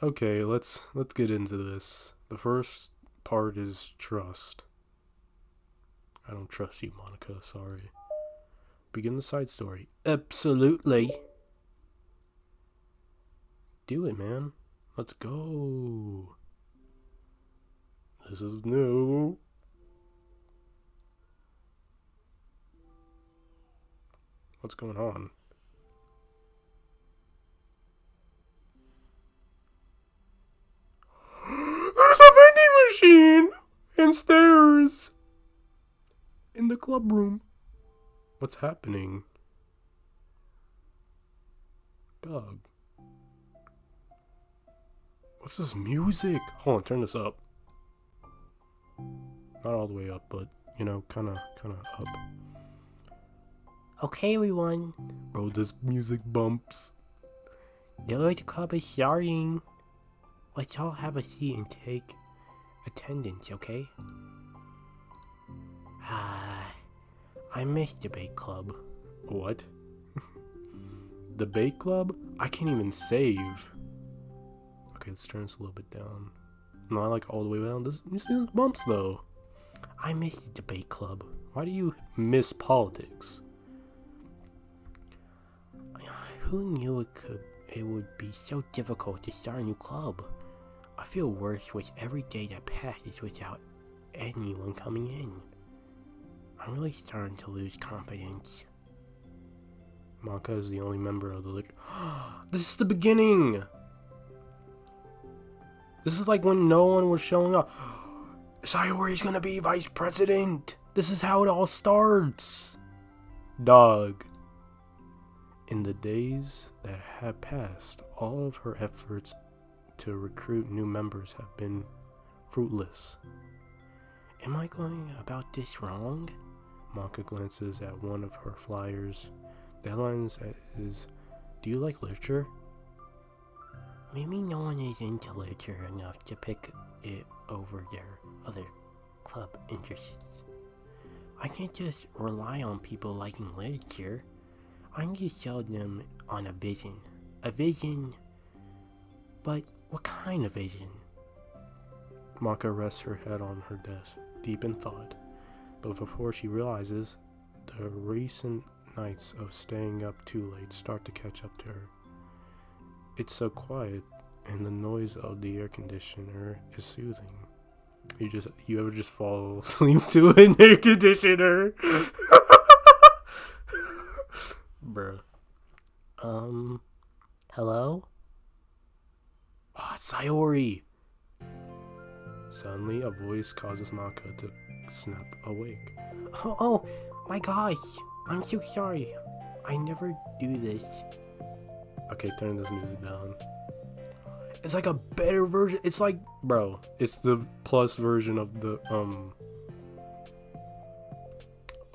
Okay, let's get into this. The first part is trust. I don't trust you, Monica, sorry. Begin the side story. Absolutely. Do it, man. Let's go. This is new. What's going on? There's a vending machine and stairs in the club room. What's happening? Dog. What's this music? Hold on, turn this up. Not all the way up, but kind of up. Okay, everyone. Bro, this music bumps. The club is starting. Let's all have a seat and take attendance, okay? I missed the debate club. What? Debate club? I can't even save. Okay, let's turn this a little bit down. No, I like all the way down. This music bumps though. I missed the debate club. Why do you miss politics? Who knew it would be so difficult to start a new club? I feel worse with every day that passes without anyone coming in. I'm really starting to lose confidence. Maka is the only member of the This is the beginning! This is like when no one was showing up. Sayori's gonna be vice president! This is how it all starts! Dog. In the days that have passed, all of her efforts to recruit new members have been fruitless. Am I going about this wrong? Maka glances at one of her flyers. The headline is, "Do you like literature?" Maybe no one is into literature enough to pick it over their other club interests. I can't just rely on people liking literature. I need to sell them on a vision. A vision? But what kind of vision? Maka rests her head on her desk, deep in thought. But before she realizes, the recent nights of staying up too late start to catch up to her. It's so quiet, and the noise of the air conditioner is soothing. You ever just fall asleep to an air conditioner? Bruh. Hello? Ah, it's Sayori! Suddenly, a voice causes Maka to snap awake. Oh my gosh! I'm so sorry. I never do this. Okay, turn this music down. It's like a better version. It's like, bro, it's the plus version of the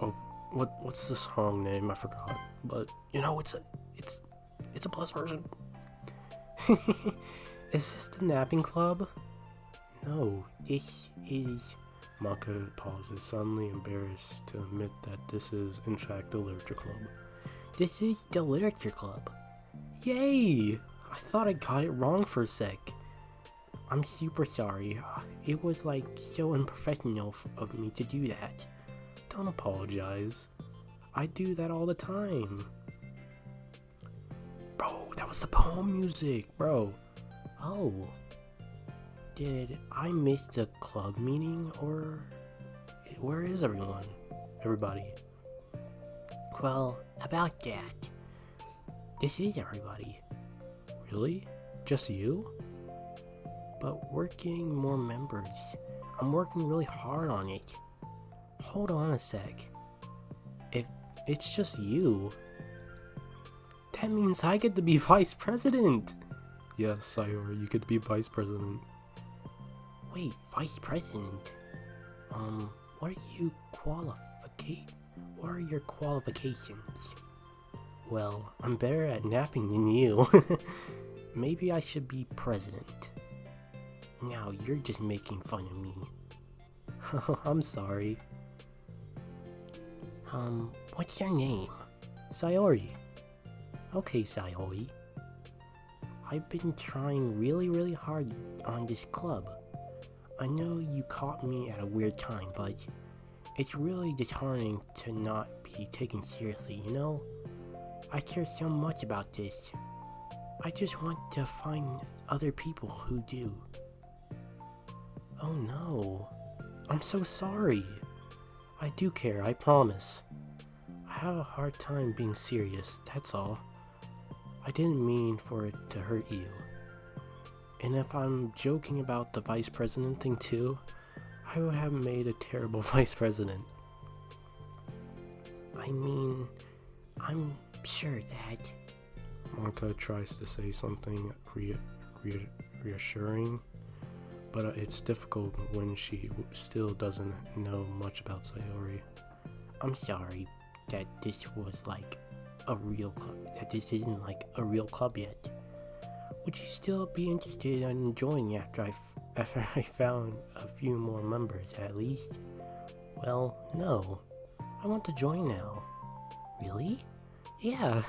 of what's the song name? I forgot. But it's a plus version. Is this the napping club? No, this is. Maka pauses, suddenly embarrassed to admit that this is, in fact, the literature club. This is the literature club. Yay! I thought I got it wrong for a sec. I'm super sorry. It was like so unprofessional of me to do that. Don't apologize. I do that all the time. Bro, that was the poem music, bro. Oh. Did I miss the club meeting, or where is everyone? Everybody. Well, about that. This is everybody. Really? Just you? But we're getting more members. I'm working really hard on it. Hold on a sec. If it's just you, that means I get to be vice president. Yes, Sayori, you get to be vice president. Wait, vice president? What are your qualifications? Well, I'm better at napping than you. Maybe I should be president. Now you're just making fun of me. I'm sorry. What's your name? Sayori. Okay, Sayori. I've been trying really hard on this club. I know you caught me at a weird time, but it's really disheartening to not be taken seriously, you know? I care so much about this. I just want to find other people who do. Oh no. I'm so sorry. I do care, I promise. I have a hard time being serious, that's all. I didn't mean for it to hurt you. And if I'm joking about the vice president thing too, I would have made a terrible vice president. I mean, I'm sure that... Monica tries to say something reassuring, but it's difficult when she still doesn't know much about Sayori. I'm sorry that this was like a real club, that this isn't like a real club yet. Would you still be interested in joining after I found a few more members at least? Well, no. I want to join now. Really? Yeah,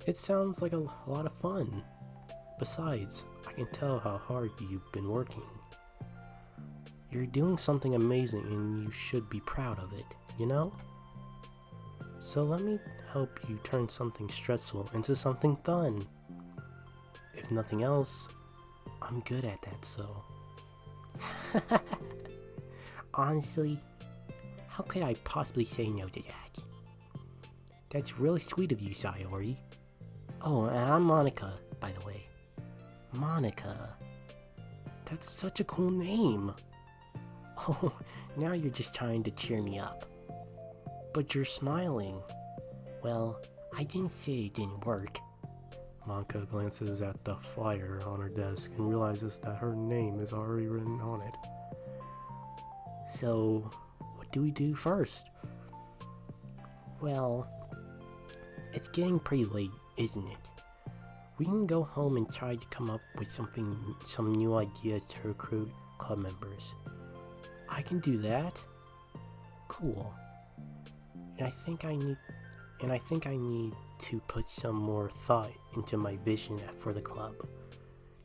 it sounds like a lot of fun. Besides, I can tell how hard you've been working. You're doing something amazing and you should be proud of it, you know? So let me help you turn something stressful into something fun. If nothing else, I'm good at that, so... Honestly, how could I possibly say no to that? That's really sweet of you, Sayori. Oh, and I'm Monica, by the way. Monica. That's such a cool name. Oh, now you're just trying to cheer me up. But you're smiling. Well, I didn't say it didn't work. Monica glances at the flyer on her desk and realizes that her name is already written on it. So, what do we do first? Well, it's getting pretty late, isn't it? We can go home and try to come up with some new ideas to recruit club members. I can do that. Cool. And I think I need to put some more thought into my vision for the club.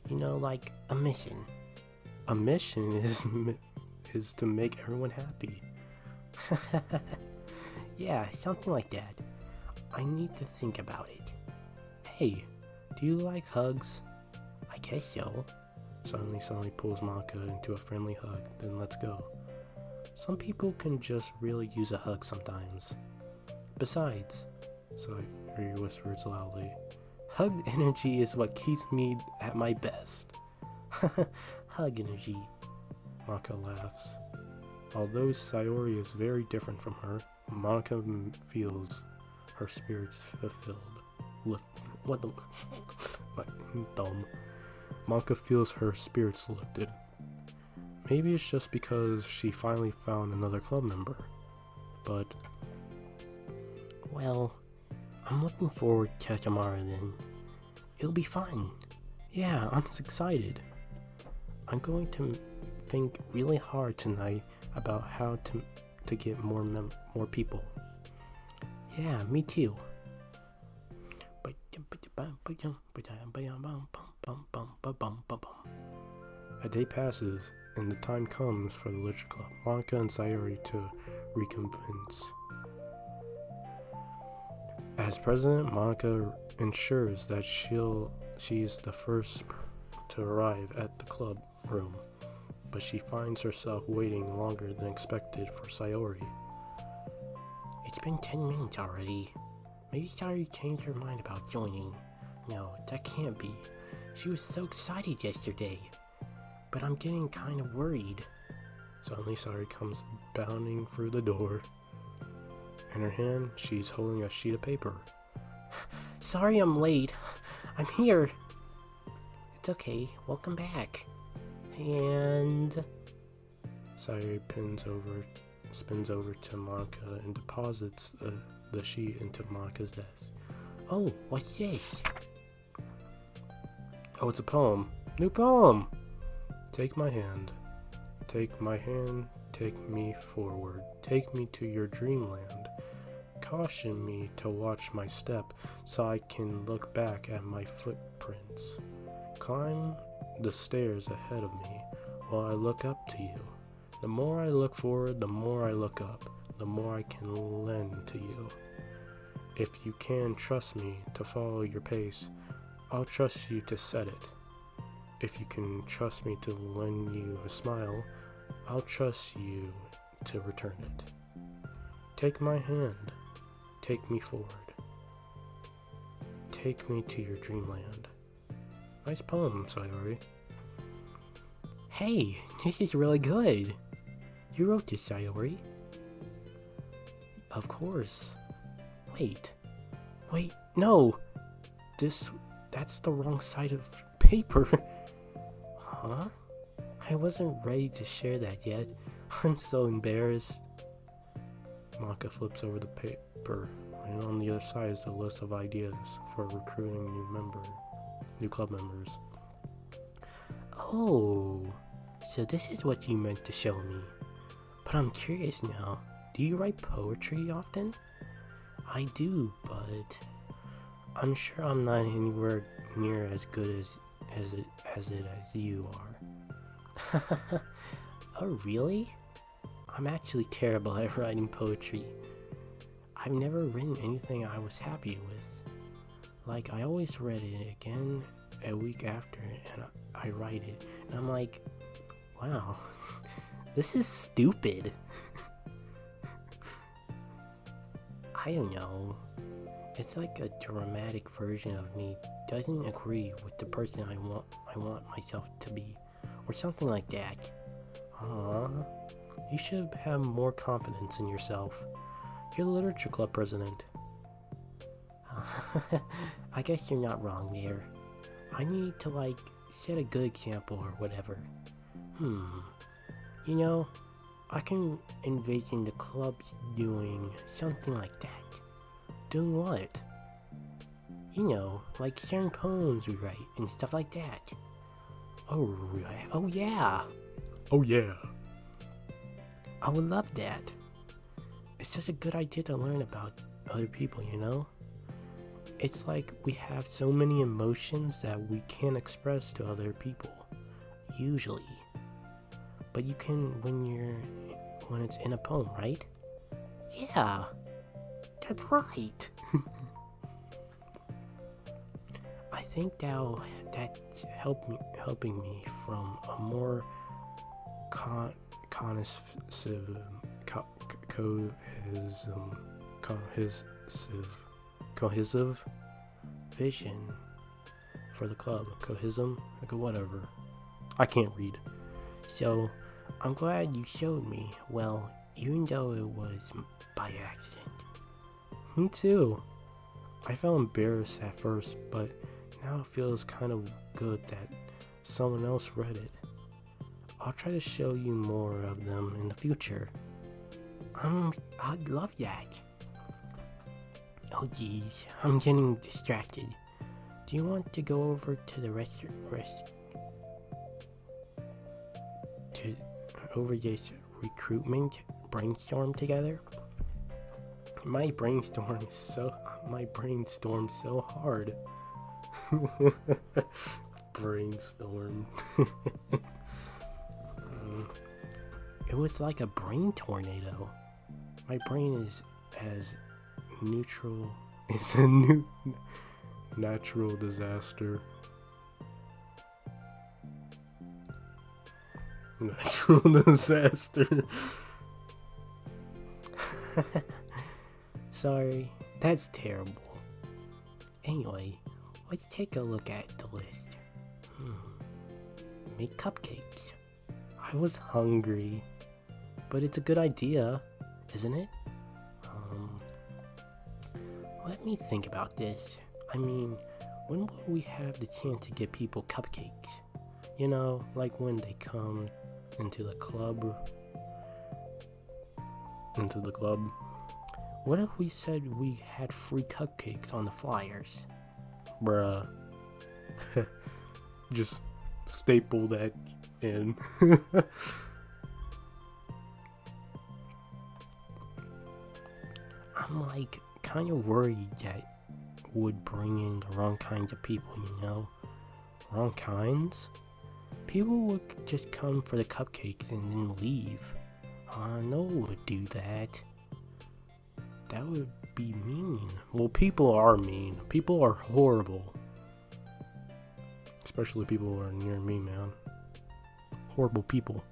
You know, like a mission. A mission is to make everyone happy. Yeah, something like that. I need to think about it. Hey, do you like hugs? I guess so. Suddenly somebody pulls Monica into a friendly hug, then let's go. Some people can just really use a hug sometimes. Besides, Sayori whispers loudly, hug energy is what keeps me at my best. Hug energy. Monica laughs. Although Sayori is very different from her, Monica feels her spirits fulfilled. What the? Dumb. Monica feels her spirits lifted. Maybe it's just because she finally found another club member. But, well, I'm looking forward to tomorrow then. It'll be fun. Yeah, I'm just excited. I'm going to think really hard tonight about how to get more people. Yeah, me too. A day passes, and the time comes for the literature club. Monica and Sayori to reconvince. As president, Monica ensures that she's the first to arrive at the club room, but she finds herself waiting longer than expected for Sayori. It's been 10 minutes already. Maybe Sayori changed her mind about joining. No, that can't be. She was so excited yesterday. But I'm getting kind of worried. Suddenly Sayori comes bounding through the door. In her hand, she's holding a sheet of paper. Sorry I'm late. I'm here. It's okay. Welcome back. And... Sayori spins over to Monica and deposits the sheet into Monica's desk. Oh, what's this? Oh, it's a poem. New poem! Take my hand. Take my hand. Take me forward. Take me to your dreamland. Caution me to watch my step so I can look back at my footprints. climb the stairs ahead of me while I look up to you. The more I look forward, the more I look up, the more I can lend to you. If you can trust me to follow your pace, I'll trust you to set it. If you can trust me to lend you a smile, I'll trust you to return it. Take my hand. Take me forward. Take me to your dreamland. Nice poem, Sayori. Hey, this is really good. You wrote this, Sayori? Of course. Wait, no! That's the wrong side of paper. Huh? I wasn't ready to share that yet. I'm so embarrassed. Maka flips over the paper, and on the other side is the list of ideas for recruiting new club members. Oh, so this is what you meant to show me. But I'm curious now, do you write poetry often? I do, but I'm sure I'm not anywhere near as good as you are. Oh, really? I'm actually terrible at writing poetry. I've never written anything I was happy with. Like, I always read it again a week after, and I write it, and I'm like, wow, this is stupid. I don't know. It's like a dramatic version of me doesn't agree with the person I want myself to be, or something like that. You should have more confidence in yourself. You're the literature club president. I guess you're not wrong there. I need to set a good example or whatever. You know, I can envision the club doing something like that. Doing what? You know, like certain poems we write and stuff like that. Oh, right. Oh yeah. Oh yeah. I would love that. It's such a good idea to learn about other people, you know? It's like we have so many emotions that we can't express to other people, usually. But you can when it's in a poem, right? Yeah, that's right. I think that's helping me from a more cohesive vision for the club. Whatever. I can't read. So, I'm glad you showed me. Well, even though it was by accident. Me too. I felt embarrassed at first, but now it feels kind of good that someone else read it. I'll try to show you more of them in the future. I'd love that. Oh geez, I'm getting distracted. Do you want to go over to the over this recruitment brainstorm together? My brainstorm's so hard. Brainstorm. It was like a brain tornado. My brain is as neutral. It's a new natural disaster. Natural disaster. Sorry, that's terrible. Anyway, let's take a look at the list. Make cupcakes. I was hungry, but it's a good idea, isn't it? Let me think about this. I mean, when will we have the chance to give people cupcakes? You know, like when they come into the club. What if we said we had free cupcakes on the flyers? Bruh. Just staple that in. I'm kind of worried that would bring in the wrong kinds of people, you know? Wrong kinds? People would just come for the cupcakes and then leave. No one would do that. That would be mean. Well, people are mean. People are horrible. Especially people who are near me, man. Horrible people.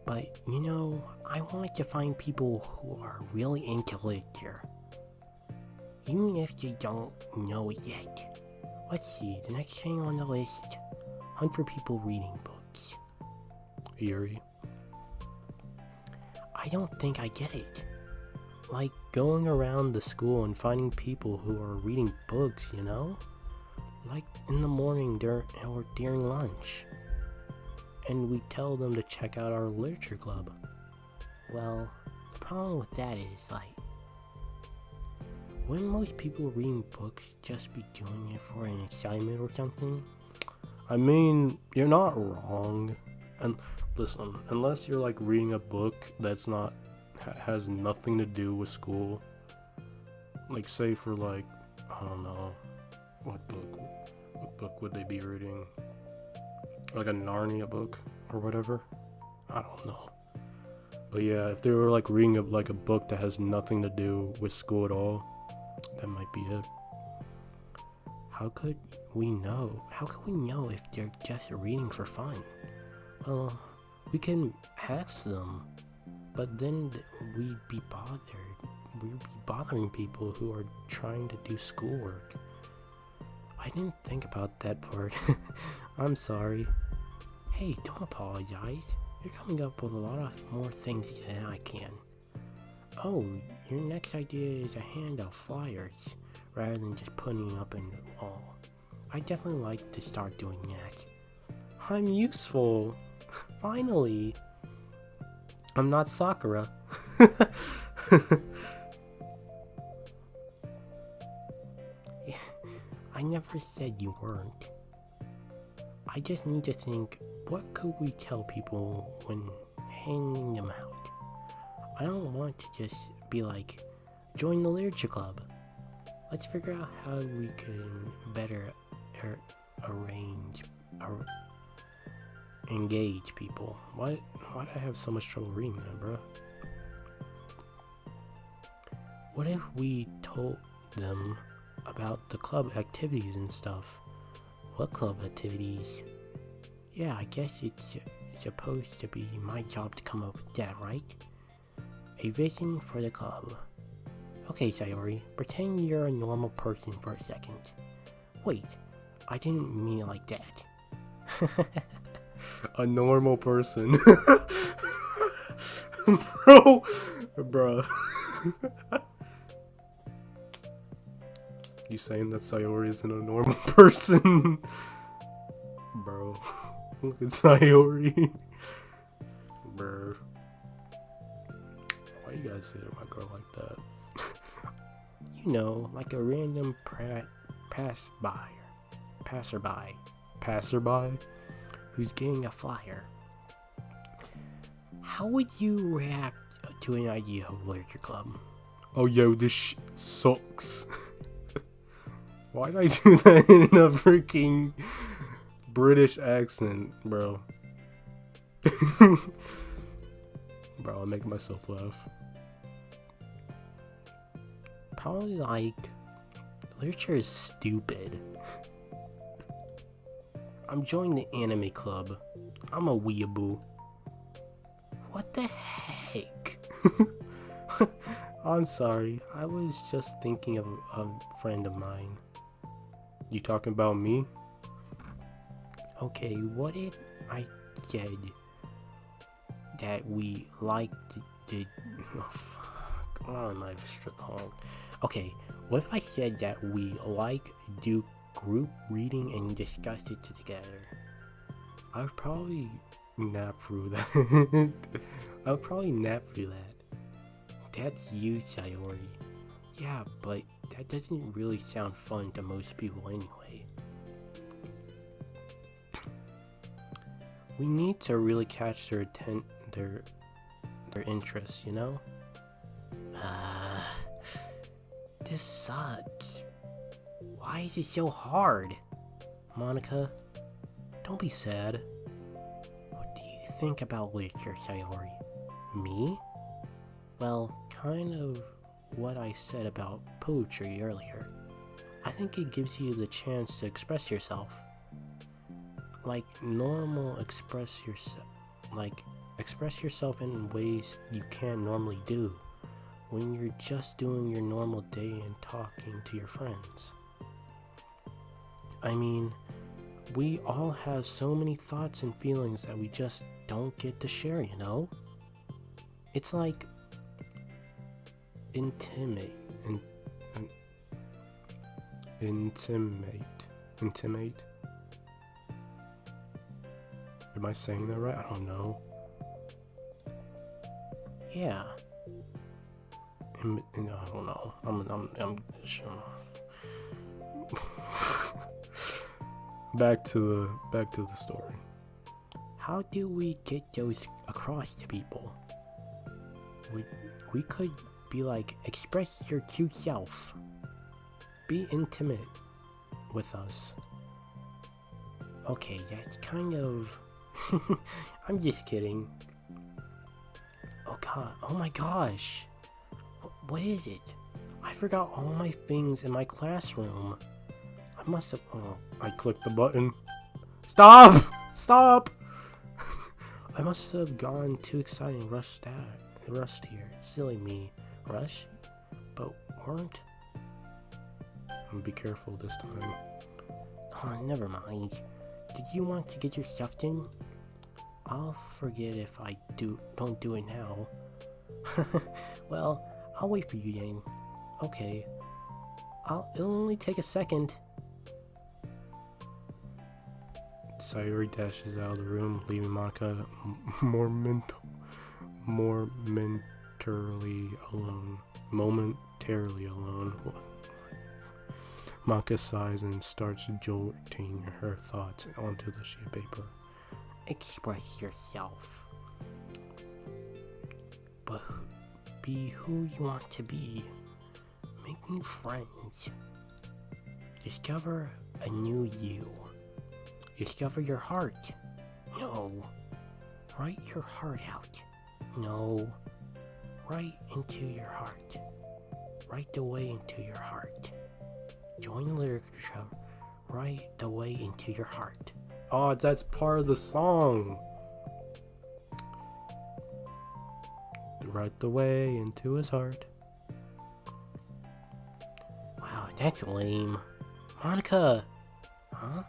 But, you know, I wanted to find people who are really into literature. Even if they don't know it yet. Let's see, the next thing on the list, hunt for people reading books. Eerie. I don't think I get it. Like going around the school and finding people who are reading books, you know? Like in the morning or during lunch. And we tell them to check out our literature club. Well, the problem with that is, like, wouldn't most people reading books just be doing it for an assignment or something? I mean, you're not wrong. And listen, unless you're like reading a book that's not has nothing to do with school, like say for like, I don't know, what book would they be reading? Like a Narnia book or whatever? I don't know. But yeah, if they were like reading a book that has nothing to do with school at all, that might be it. How could we know? How could we know if they're just reading for fun? Well, we can ask them, but then we'd be bothered. We'd be bothering people who are trying to do schoolwork. I didn't think about that part. I'm sorry. Hey, don't apologize. You're coming up with a lot of more things than I can. Oh, your next idea is to hand out flyers rather than just putting up in the wall. I definitely like to start doing that. I'm useful. Finally. I'm not Sakura. I never said you weren't. I just need to think, what could we tell people when handing them out? I don't want to just be like, join the literature club. Let's figure out how we can better engage people. Why do I have so much trouble reading that, bro? What if we told them about the club activities and stuff? What club activities? Yeah, I guess it's supposed to be my job to come up with that, right? A vision for the club. Okay, Sayori, pretend you're a normal person for a second. Wait, I didn't mean it like that. A normal person. Bro. You saying that Sayori isn't a normal person? Bro. Look at Sayori. Bro. Why you guys say to my girl like that? You know, like a random passerby who's getting a flyer. How would you react to an idea of literature club? Oh, yo, this shit sucks. Why did I do that in a freaking British accent, bro? Bro, I'm making myself laugh. Probably like, literature is stupid. I'm joining the anime club. I'm a weeaboo. What the heck? I'm sorry. I was just thinking of a friend of mine. You talking about me? Okay, what if I said that we like the oh fuck, why am I hold? Okay, what if I said that we like do group reading and discuss it together? I would probably nap through that. I would probably nap through that. That's you, Sayori. Yeah, but that doesn't really sound fun to most people anyway. We need to really catch their interest, you know? This sucks. Why is it so hard? Monica, don't be sad. What do you think about literature, Sayori? Me? Well, kind of what I said about poetry earlier. I think it gives you the chance to express yourself. Express yourself in ways you can't normally do when you're just doing your normal day and talking to your friends. I mean, we all have so many thoughts and feelings that we just don't get to share, you know? It's like intimate. Am I saying that right? I don't know. Yeah. I don't know. I'm sure. Back to the story. How do we get those across to people? We could be like, express your true self. Be intimate with us. Okay, that's kind of... I'm just kidding. Oh my gosh. What is it? I forgot all my things in my classroom. I must have... I clicked the button. Stop! Stop! I must have gone too excited and rushed here. Silly me. Rush? But weren't? Be careful this time. Oh, never mind. Did you want to get your stuff in? I'll forget if I don't do it now. Well, I'll wait for you then. Okay. It'll only take a second. Sayori dashes out of the room, leaving Monica momentarily alone. Monica sighs and starts jotting her thoughts onto the sheet of paper. Express yourself. But be who you want to be. Make new friends. Discover a new you. Discover your heart. No. Write your heart out. No. Write into your heart. Write the way into your heart. Join literature. Write the way into your heart. Oh, that's part of the song. Right the way into his heart. Wow, that's lame. Monica! Huh?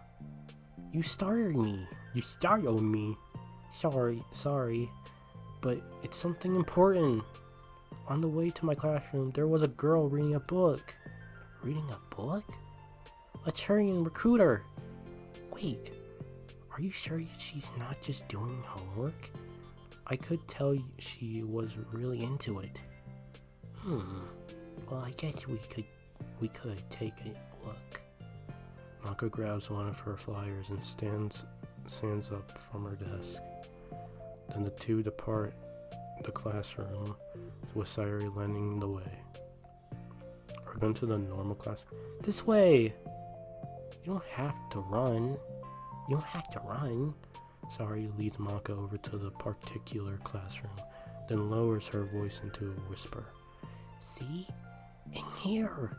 You startled me. You startled me. Sorry. But it's something important. On the way to my classroom, there was a girl reading a book. Reading a book? Let's hurry and recruit her. Wait, are you sure she's not just doing homework? I could tell she was really into it. Well, I guess we could take a look. Monica grabs one of her flyers and stands up from her desk. Then the two depart the classroom, with Sayori leading the way. Are we going to the normal class? This way! You don't have to run. Sayori leads Monica over to the particular classroom, then lowers her voice into a whisper. See? In here!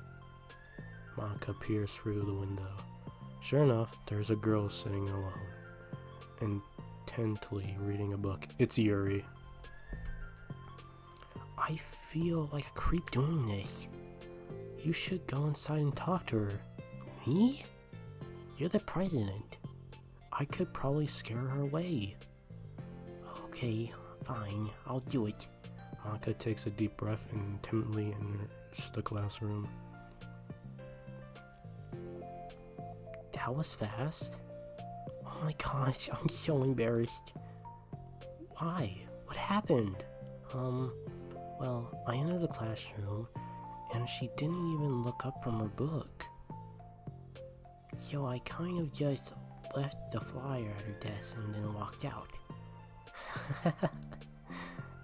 Monica peers through the window. Sure enough, there's a girl sitting alone, intently reading a book. It's Yuri. I feel like a creep doing this. You should go inside and talk to her. Me? You're the president. I could probably scare her away. Okay, fine, I'll do it. Monica takes a deep breath and timidly enters the classroom. That was fast. Oh my gosh, I'm so embarrassed. Why? What happened? Well, I entered the classroom, and she didn't even look up from her book. So I kind of just left the flyer at her desk and then walked out.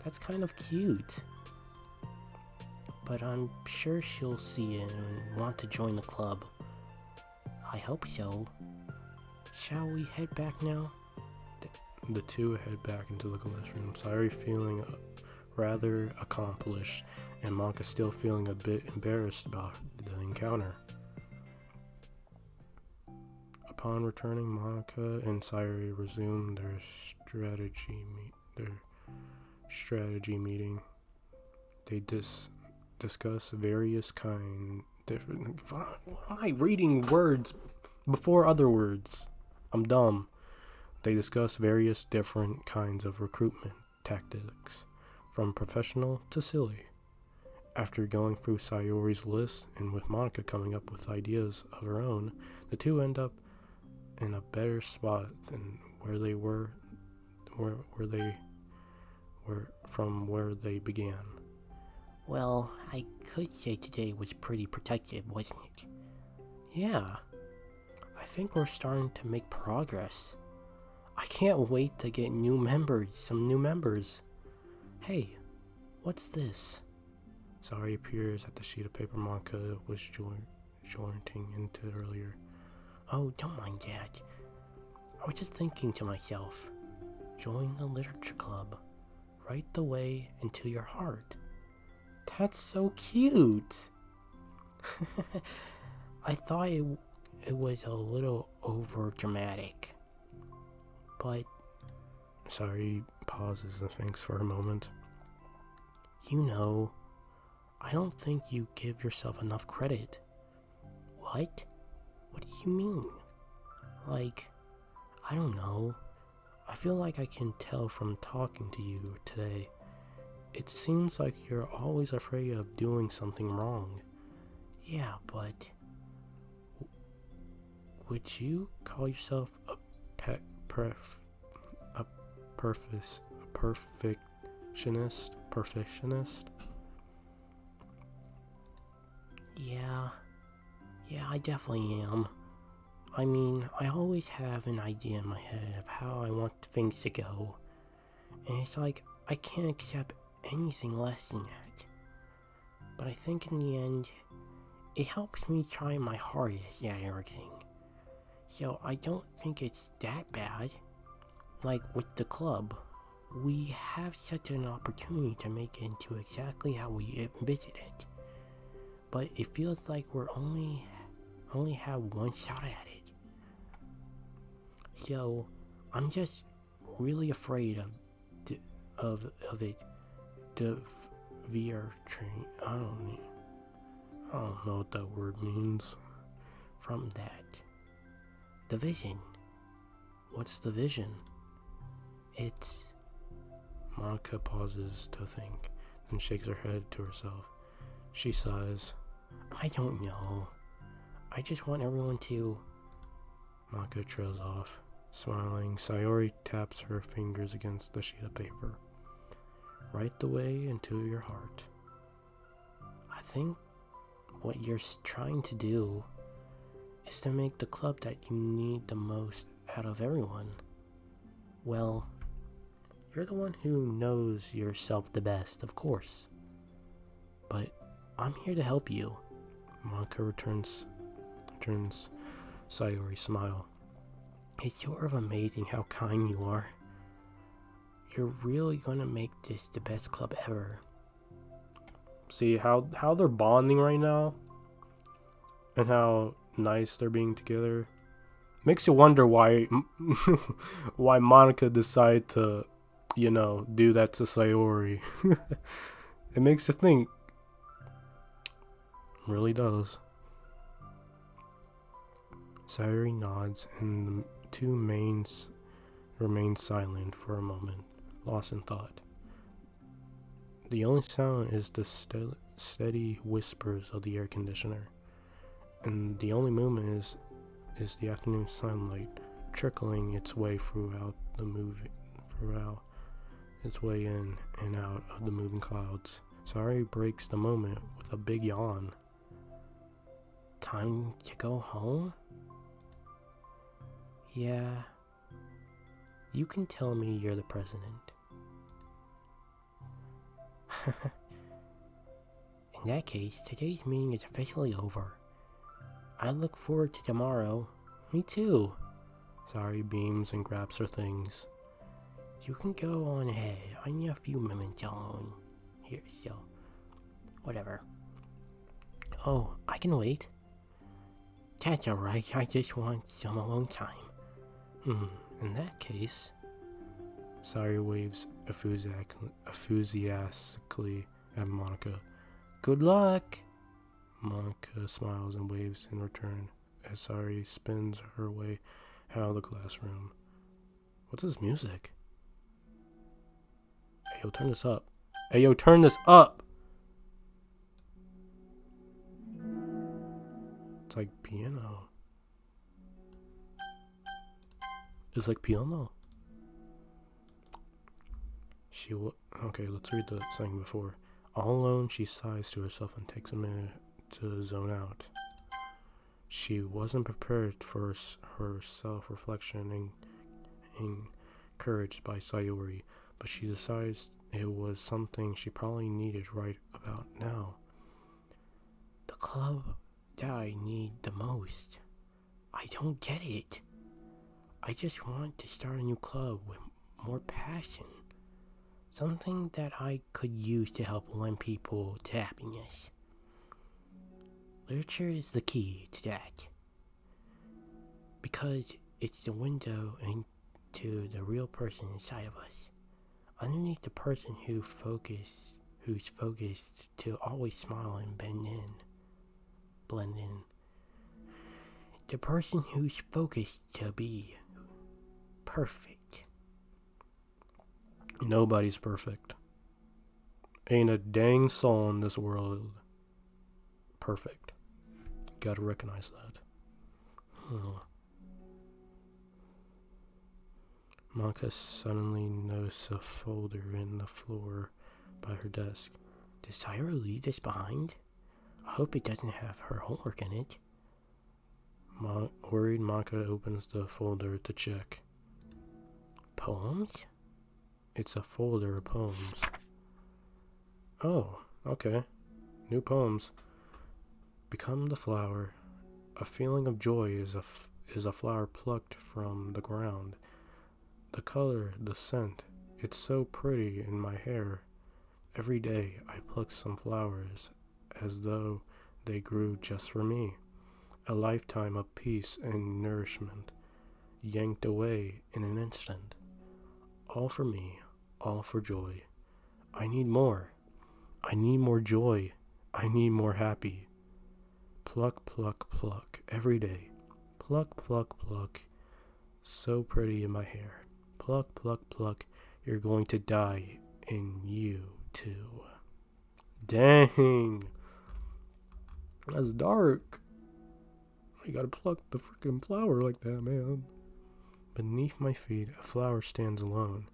That's kind of cute. But I'm sure she'll see it and want to join the club. I hope so. Shall we head back now? The two head back into the classroom, Sayori feeling rather accomplished, and Monica still feeling a bit embarrassed about the encounter. Upon returning, Monica and Sayori resumed their strategy meeting. They discuss various different. Why am I reading words before other words? I'm dumb. They discuss various different kinds of recruitment tactics, from professional to silly. After going through Sayori's list and with Monica coming up with ideas of her own, the two end up in a better spot than where they were from where they began. Well, I could say today was pretty productive, wasn't it? Yeah, I think we're starting to make progress. I can't wait to get some new members. Hey, what's this? Sayori appears at the sheet of paper Monica was jointing into earlier. Oh, don't mind that. I was just thinking to myself, join the literature club. Right the way into your heart. That's so cute. I thought it was a little over dramatic. But Sayori pauses and thinks for a moment. You know, I don't think you give yourself enough credit. What? What do you mean? Like, I don't know. I feel like I can tell from talking to you today. It seems like you're always afraid of doing something wrong. Yeah, but would you call yourself a perfectionist? Yeah, I definitely am. I mean, I always have an idea in my head of how I want things to go. And it's like, I can't accept anything less than that. But I think in the end, it helps me try my hardest at everything. So I don't think it's that bad. Like with the club, we have such an opportunity to make it into exactly how we envisioned it. But it feels like we're only have one shot at it. So I'm just really afraid of it. The VR train. I don't know what that word means. From that, the vision. What's the vision? It's. Monica pauses to think, then shakes her head to herself. She sighs. I don't know. I just want everyone to. Monica trails off. Smiling, Sayori taps her fingers against the sheet of paper. Right the way into your heart. I think what you're trying to do is to make the club that you need the most out of everyone. Well, you're the one who knows yourself the best, of course. But I'm here to help you. Monica returns Sayori's smile. It's sort of amazing how kind you are. You're really gonna make this the best club ever. See how they're bonding right now? And how nice they're being together? Makes you wonder why Monica decided to, do that to Sayori. It makes you think. Really does. Sayori nods and the two mains remain silent for a moment, lost in thought. The only sound is the steady whispers of the air conditioner, and the only movement is the afternoon sunlight trickling its way throughout its way in and out of the moving clouds. Sayori breaks the moment with a big yawn. Time to go home? Yeah. You can tell me you're the president. In that case, today's meeting is officially over. I look forward to tomorrow. Me too. Sayori beams and grabs her things. You can go on ahead. I need a few minutes alone. Here, so. Whatever. Oh, I can wait. That's alright. I just want some alone time. In that case. Sayori waves enthusiastically at Monica. Good luck! Monica smiles and waves in return as Sayori spins her way out of the classroom. What's this music? Hey yo, turn this up. Hey yo, turn this up! It's like piano. It's like piano. Okay, let's read the thing before. All alone, she sighs to herself and takes a minute to zone out. She wasn't prepared for her self-reflection and encouraged by Sayori, but she decides it was something she probably needed right about now. The club that I need the most. I don't get it. I just want to start a new club with more passion. Something that I could use to help lend people to happiness. Literature is the key to that. Because it's the window into the real person inside of us. Underneath the person who's focused to always smile and blend in. The person who's focused to be perfect. Nobody's perfect. Ain't a dang soul in this world perfect. Gotta recognize that. Monica suddenly notices a folder in the floor by her desk. Did Sayori leave this behind? I hope it doesn't have her homework in it. Worried, Monica opens the folder to check. Poems? It's a folder of poems. Oh, okay. New poems. Become the flower. A feeling of joy is a flower plucked from the ground. The color, the scent, it's so pretty in my hair. Every day I pluck some flowers as though they grew just for me. A lifetime of peace and nourishment, yanked away in an instant. All for me, all for joy. I need more. I need more joy. I need more happy. Pluck, pluck, pluck, every day. Pluck, pluck, pluck. So pretty in my hair. Pluck, pluck, pluck. You're going to die in you too. Dang. That's dark. You gotta pluck the freaking flower like that, man. Beneath my feet, a flower stands alone.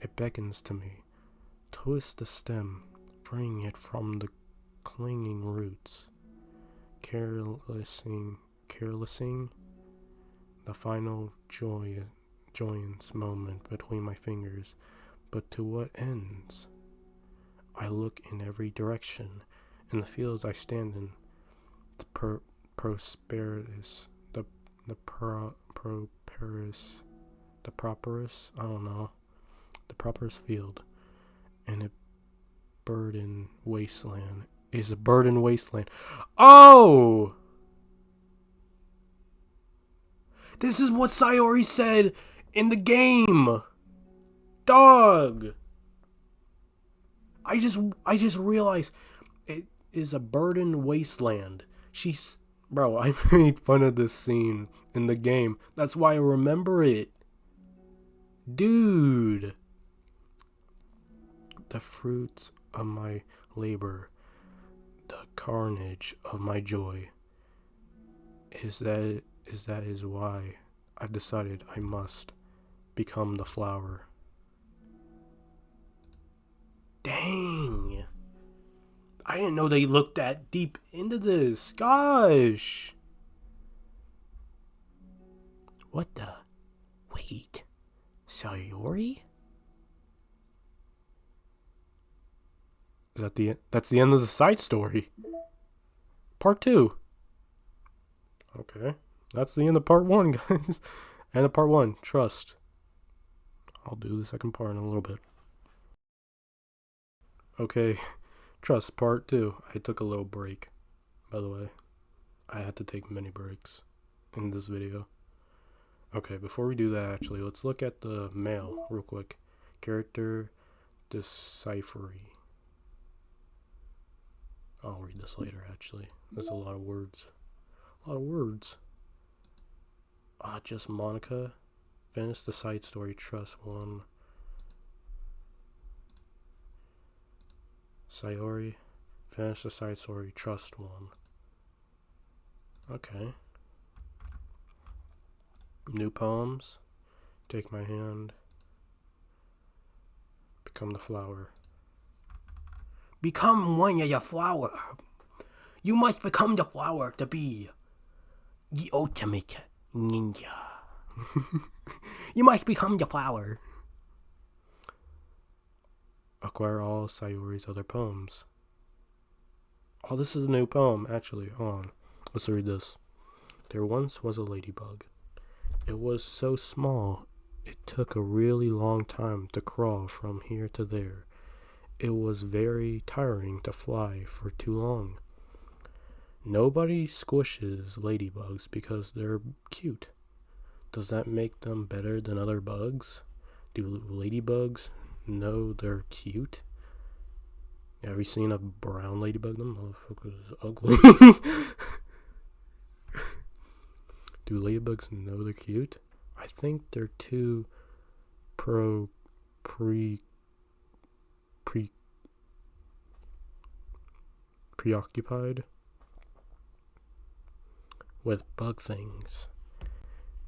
It beckons to me. Twist the stem, freeing it from the clinging roots. Carelessing the final joyous moment between my fingers. But to what ends? I look in every direction. In the fields I stand in, the prosperous, the properest field, and a burdened wasteland is a burdened wasteland. Oh! This is what Sayori said in the game! Dog! I just realized it is a burdened wasteland. Bro, I made fun of this scene in the game. That's why I remember it. Dude. The fruits of my labor, the carnage of my joy, is why I've decided I must become the flower. Dang. I didn't know they looked that deep into this. Gosh. What the? Wait. Sayori? That's the end of the side story. Part 2. Okay. That's the end of part 1, guys. End of part 1. Trust. I'll do the second part in a little bit. Okay. Trust part 2. I took a little break, by the way. I had to take many breaks in this video. Okay, before we do that, actually, let's look at the mail real quick. Character deciphery. I'll read this later, actually. There's a lot of words. Just Monica. Finish the side story. Trust 1. Sayori. Finish the side story. Trust 1. Okay. New poems. Take my hand. Become the flower. Become one of your flower. You must become the flower to be the ultimate ninja. You must become the flower. Acquire all Sayori's other poems. Oh, this is a new poem, actually. Hold on. Let's read this. There once was a ladybug. It was so small, it took a really long time to crawl from here to there. It was very tiring to fly for too long. Nobody squishes ladybugs because they're cute. Does that make them better than other bugs? Do ladybugs know they're cute? Have you seen a brown ladybug? Them motherfuckers ugly. Do ladybugs know they're cute? I think they're too preoccupied with bug things.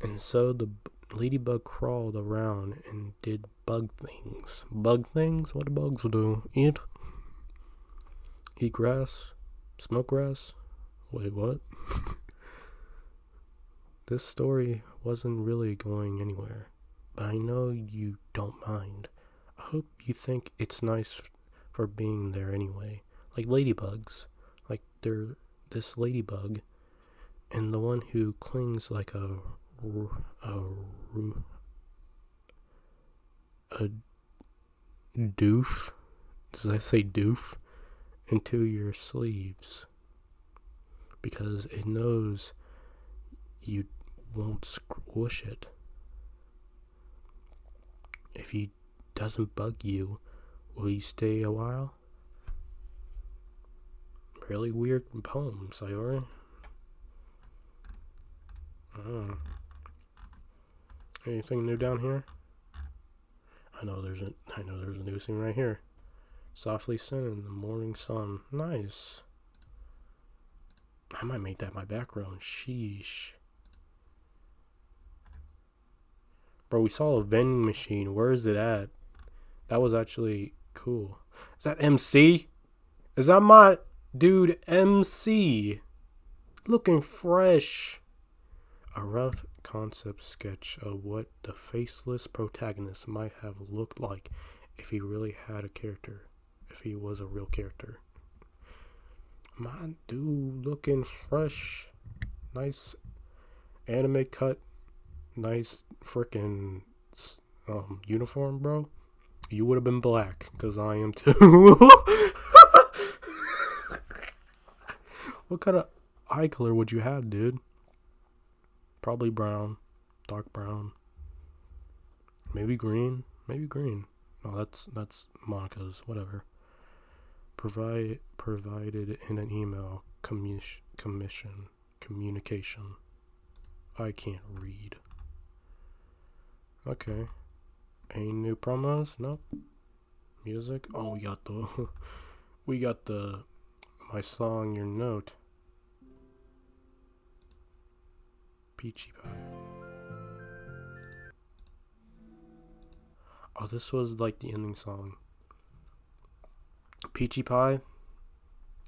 And so the ladybug crawled around and did bug things. Bug things? What do bugs do? Eat grass? Smoke grass? Wait, what? This story wasn't really going anywhere, but I know you don't mind. I hope you think it's nice for being there anyway. Like ladybugs. Like they're this ladybug and the one who clings like a doof. Does I say doof? Into your sleeves. Because it knows you won't squish it. If he doesn't bug you, will you stay a while? Really weird poem, Sayori. Anything new down here? I know there's a new scene right here. Softly sin in the morning sun. Nice. I might make that my background. Sheesh. Bro, we saw a vending machine. Where is it at? That was actually cool. Is that MC? Is that my dude MC? Looking fresh. A rough concept sketch of what the faceless protagonist might have looked like if he really had a character. If he was a real character. My dude looking fresh. Nice anime cut. Nice freaking uniform, bro. You would have been black, because I am too. What kind of eye color would you have, dude? Probably brown. Dark brown. Maybe green. Maybe green. No, that's Monica's. Whatever. Provided in an email communication. I can't read. Okay. Any new promos? Nope. Music? Oh, we got the my song, your note. Peachy Pie. Oh, this was like the ending song. Peachy Pie.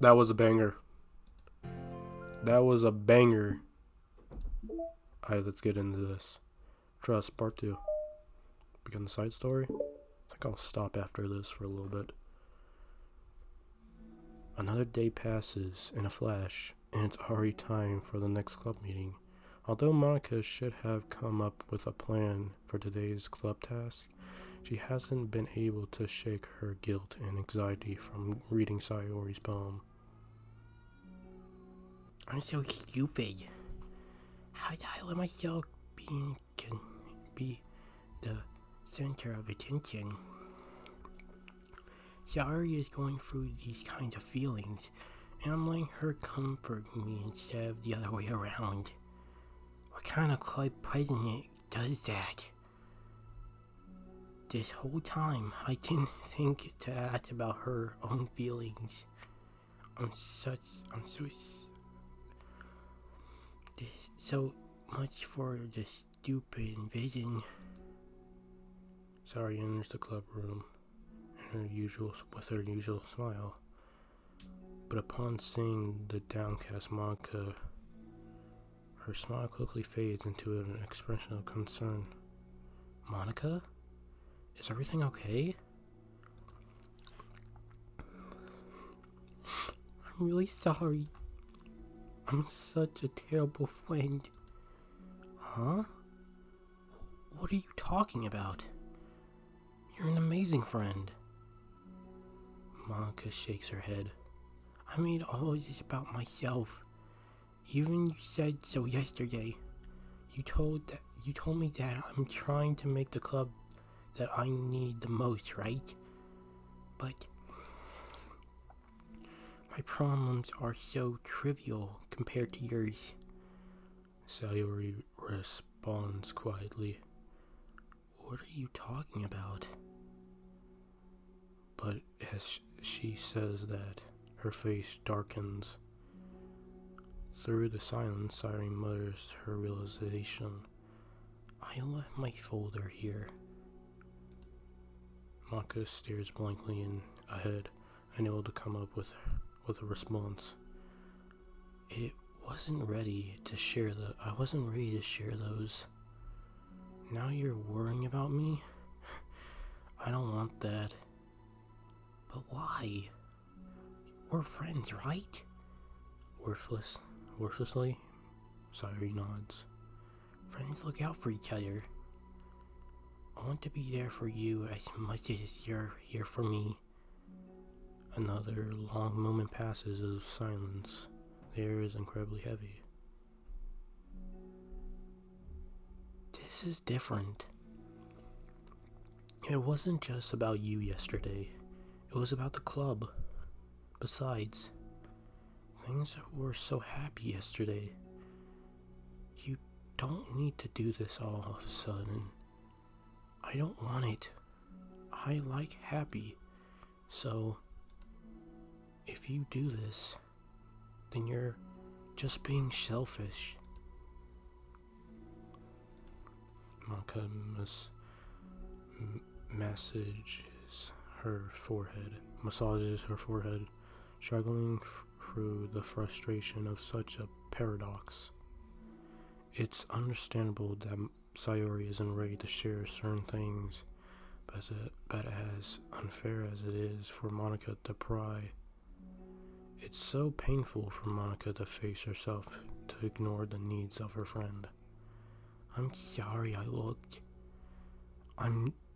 That was a banger. That was a banger. Alright, let's get into this. Trust, part 2. Begin the side story. I think I'll stop after this for a little bit. Another day passes in a flash, and it's already time for the next club meeting. Although Monica should have come up with a plan for today's club task, she hasn't been able to shake her guilt and anxiety from reading Sayori's poem. I'm so stupid. How did I let myself be the center of attention? Sayori is going through these kinds of feelings, and I'm letting her comfort me instead of the other way around. What kind of club president does that? This whole time, I didn't think to ask about her own feelings. So much for the stupid vision. Sayori enters the club room with her usual smile. But upon seeing the downcast Monica, her smile quickly fades into an expression of concern. Monica? Is everything okay? I'm really sorry. I'm such a terrible friend. Huh? What are you talking about? You're an amazing friend. Monica shakes her head. I made all this about myself. Even you said so yesterday. You told me that I'm trying to make the club that I need the most, right? But my problems are so trivial compared to yours. Sayori responds quietly. What are you talking about? But as she says that, her face darkens. Through the silence, Sayori mutters her realization. I left my folder here. Monica stares blankly ahead, unable to come up with a response. I wasn't ready to share those. Now you're worrying about me? I don't want that. But why? We're friends, right? Worthlessly, Sayori nods. Friends look out for each other. I want to be there for you as much as you're here for me. Another long moment passes of silence. The air is incredibly heavy. This is different. It wasn't just about you yesterday. It was about the club. Besides, things were so happy yesterday. You don't need to do this all of a sudden. I don't want it. I like happy. So, if you do this, then you're just being selfish. Monica massages her forehead, struggling through the frustration of such a paradox. It's understandable that Sayori isn't ready to share certain things, but as unfair as it is for Monica to pry, it's so painful for Monica to face herself to ignore the needs of her friend. I'm sorry I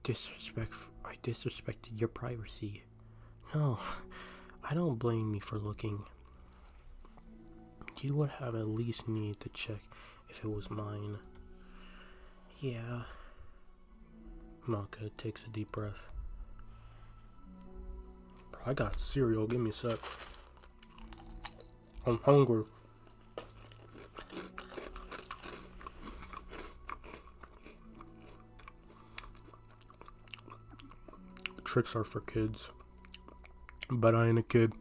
disrespected your privacy. No, I don't blame you for looking. You would have at least needed to check if it was mine. Yeah. Monica takes a deep breath. Bro, I got cereal. Give me a sec. I'm hungry. Tricks are for kids. But I ain't a kid.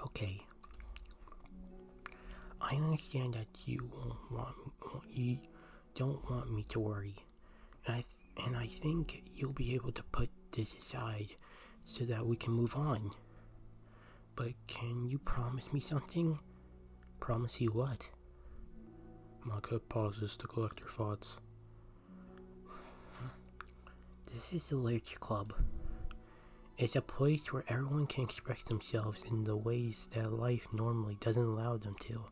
Okay. I understand that you don't want me to worry. And I think you'll be able to put this aside so that we can move on. But can you promise me something? Promise you what? Monica pauses to collect her thoughts. This is the Literature Club. It's a place where everyone can express themselves in the ways that life normally doesn't allow them to.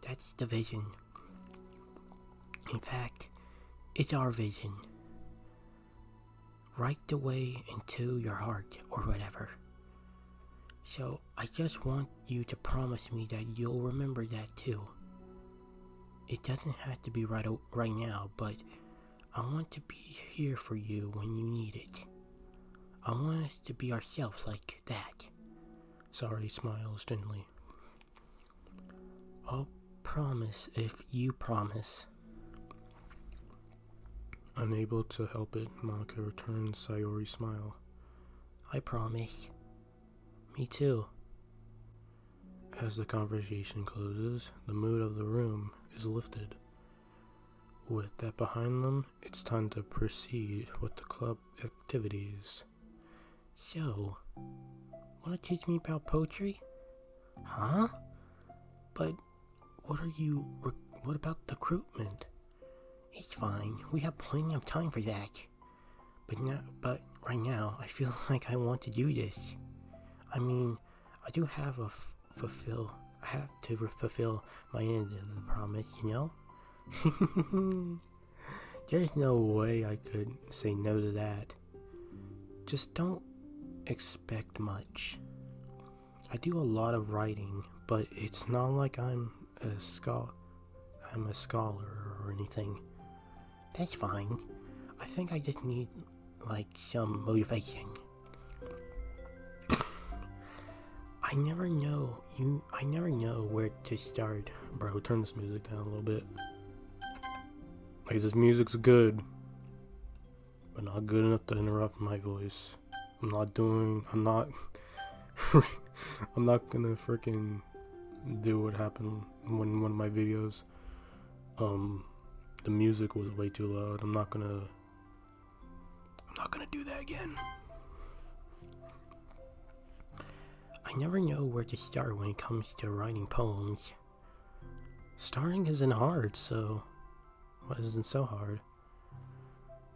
That's the vision. In fact, it's our vision. Right the way into your heart or whatever. So I just want you to promise me that you'll remember that too. It doesn't have to be right now, but I want to be here for you when you need it. I want us to be ourselves like that. Sari smiles gently. I'll promise if you promise. Unable to help it, Monica returns Sayori's smile. I promise. Me too. As the conversation closes, the mood of the room is lifted. With that behind them, it's time to proceed with the club activities. So, wanna teach me about poetry? Huh? But what about the recruitment? It's fine. We have plenty of time for that. But right now, I feel like I want to do this. I mean, I do have I have to fulfill my end of the promise, you know? There's no way I could say no to that. Just don't expect much. I do a lot of writing, but it's not like I'm a scholar or anything. That's fine. I think I just need, like, some motivation. I never know where to start. Bro, turn this music down a little bit. Like, this music's good, but not good enough to interrupt my voice. I'm not gonna freaking do what happened when one of my videos, the music was way too loud. I'm not gonna do that again. I never know where to start when it comes to writing poems. Starting isn't hard, so what isn't so hard?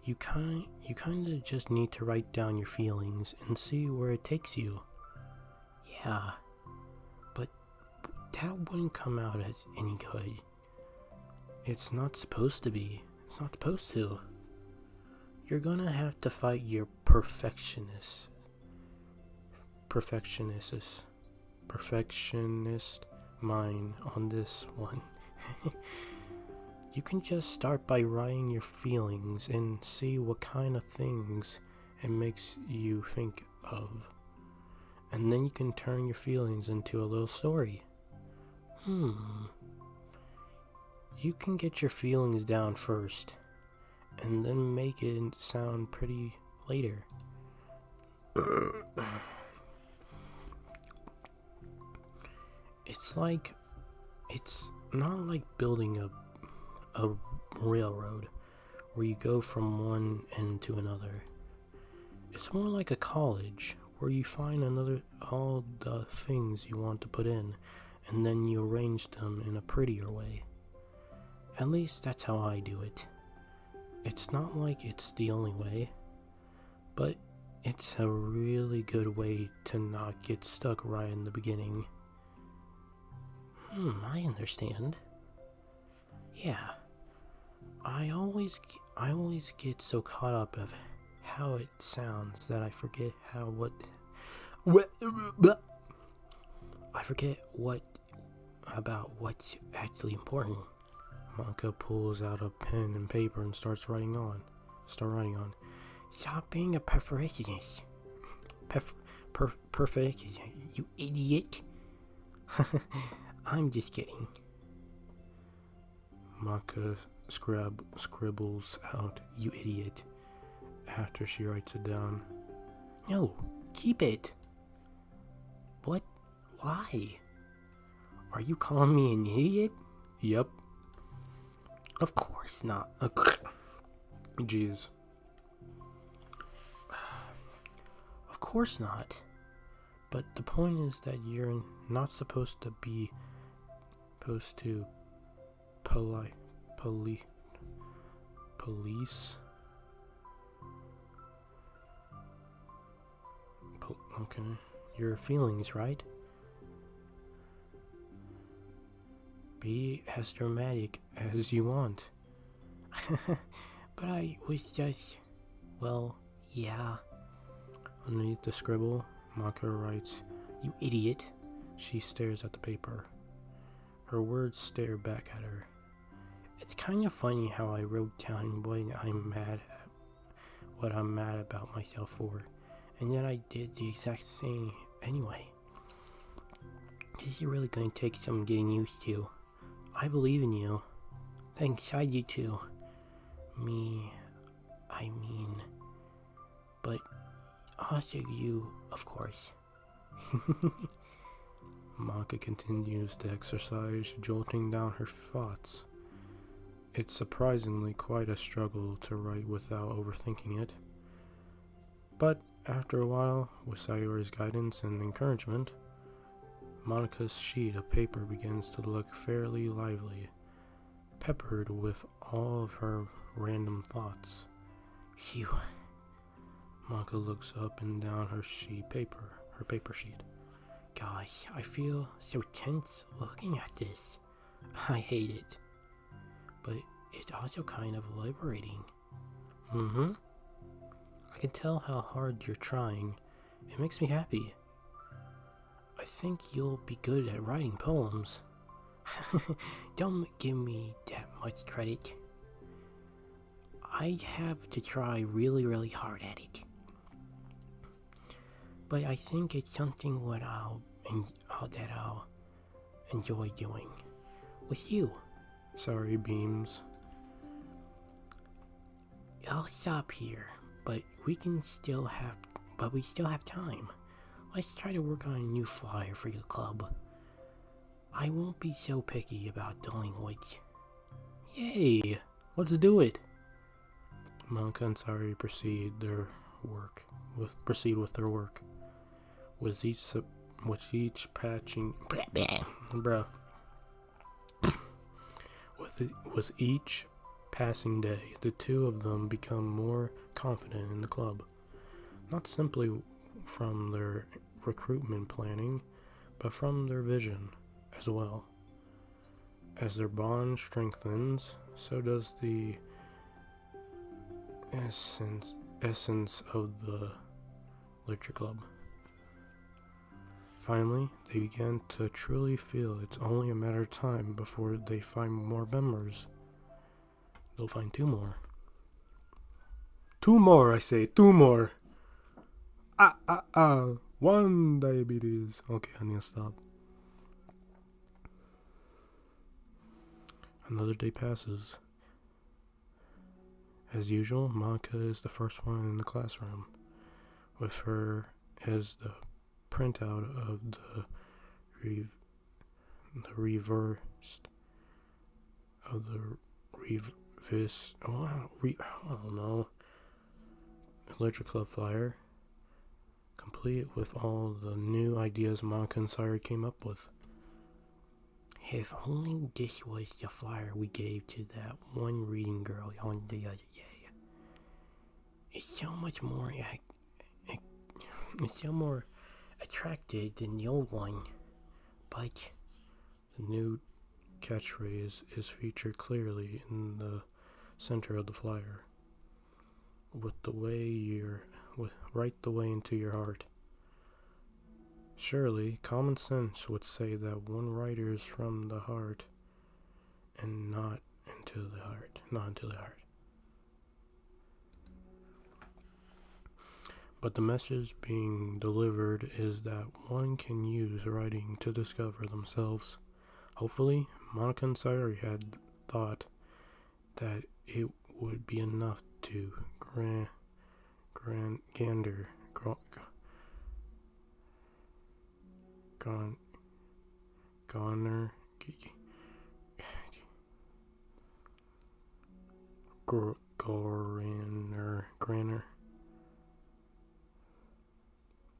You kind of just need to write down your feelings and see where it takes you. Yeah, but that wouldn't come out as any good. It's not supposed to be. It's not supposed to. You're gonna have to fight your perfectionist mind on this one. You can just start by writing your feelings and see what kind of things it makes you think of. And then you can turn your feelings into a little story. You can get your feelings down first, and then make it sound pretty later. It's not like building a railroad where you go from one end to another. It's more like a college where you find all the things you want to put in, and then you arrange them in a prettier way. At least that's how I do it. It's not like it's the only way, but it's a really good way to not get stuck right in the beginning. I understand. Yeah. I always get so caught up of how it sounds that I forget about what's actually important. Monica pulls out a pen and paper and start writing on. Stop being a perfectionist. Perfectionist, you idiot. I'm just kidding. Monica scribbles out, "You idiot," after she writes it down. No, keep it. What? Why? Are you calling me an idiot? Yep. Of course not. Jeez. Of course not. But the point is that you're not supposed to police. Okay. Your feelings, right? Be as dramatic as you want. But I was just. Well, yeah. Underneath the scribble, Maka writes, "You idiot." She stares at the paper. Her words stare back at her. It's kind of funny how I wrote down what I'm mad about myself for, and then I did the exact thing anyway. This is really going to take some getting used to. I believe in you. Thanks, I do too. But also you, of course. Maka continues the exercise, jolting down her thoughts. It's surprisingly quite a struggle to write without overthinking it. But after a while, with Sayori's guidance and encouragement, Monica's sheet of paper begins to look fairly lively, peppered with all of her random thoughts. Phew. Monica looks up and down her paper sheet. Gosh, I feel so tense looking at this. I hate it. But it's also kind of liberating. I can tell how hard you're trying. It makes me happy. I think you'll be good at writing poems. Don't give me that much credit. I'd have to try really, really hard at it. But I think it's something that I'll enjoy doing with you. Sorry, Beams. I'll stop here, but we still have time. Let's try to work on a new flyer for your club. I won't be so picky about delinquents. Yay! Let's do it. Monica and Sari proceed with their work. With each passing day, the two of them become more confident in the club. Not simply from their recruitment planning, but from their vision as well. As their bond strengthens, so does the essence of the literature club. Finally, they began to truly feel it's only a matter of time before they find more members. They'll find 2 more. 2 more, I say, 2 more. 1 diabetes. Okay, I need to stop. Another day passes. As usual, Monica is the first one in the classroom, with her as the printout of the reversed of the I don't know, literature club flyer, complete with all the new ideas Monica and Sari came up with. If only this was the flyer we gave to that one reading girl on the other day. It's so much more attractive than the old one, but the new catchphrase is featured clearly in the center of the flyer, right the way into your heart. Surely, common sense would say that one writers from the heart and not into the heart. But the message being delivered is that one can use writing to discover themselves. Hopefully, Monica and Sayori had thought that it would be enough to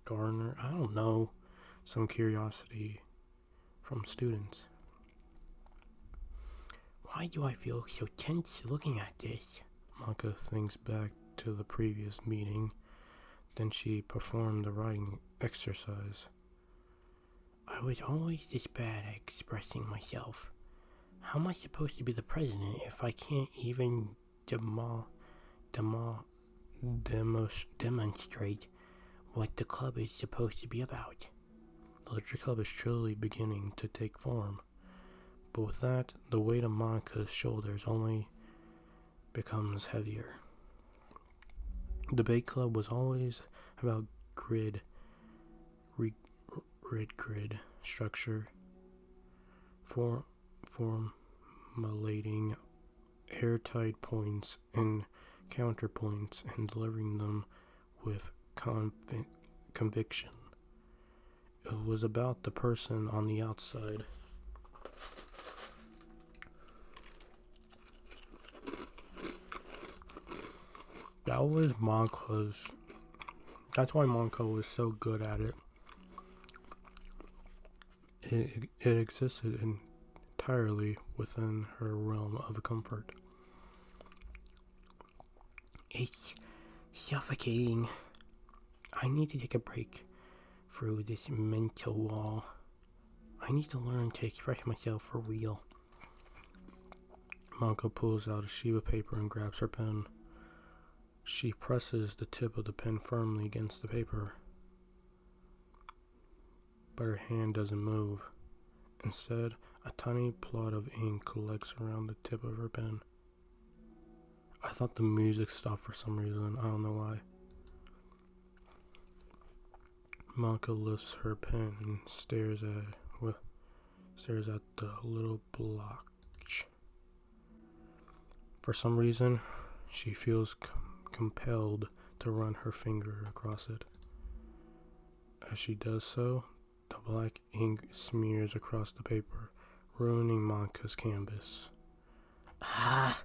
garner, I don't know, some curiosity from students. Why do I feel so tense looking at this? Monica thinks back to the previous meeting. Then she performed the writing exercise. I was always this bad at expressing myself. How am I supposed to be the president if I can't even demonstrate what the club is supposed to be about? The literature club is truly beginning to take form. But with that, the weight of Monica's shoulders only becomes heavier. The debate club was always about grid structure, formulating airtight points and counterpoints and delivering them with conviction. It was about the person on the outside. That was Monica's. That's why Monica was so good at it. It existed entirely within her realm of comfort. It's suffocating. I need to take a break through this mental wall. I need to learn to express myself for real. Monica pulls out a sheet of paper and grabs her pen. She presses the tip of the pen firmly against the paper, but her hand doesn't move. Instead, a tiny plot of ink collects around the tip of her pen. I thought the music stopped for some reason. I don't know why. Monica lifts her pen and stares at the little blotch. For some reason, she feels compelled to run her finger across it. As she does so, the black ink smears across the paper, ruining Monica's canvas. Out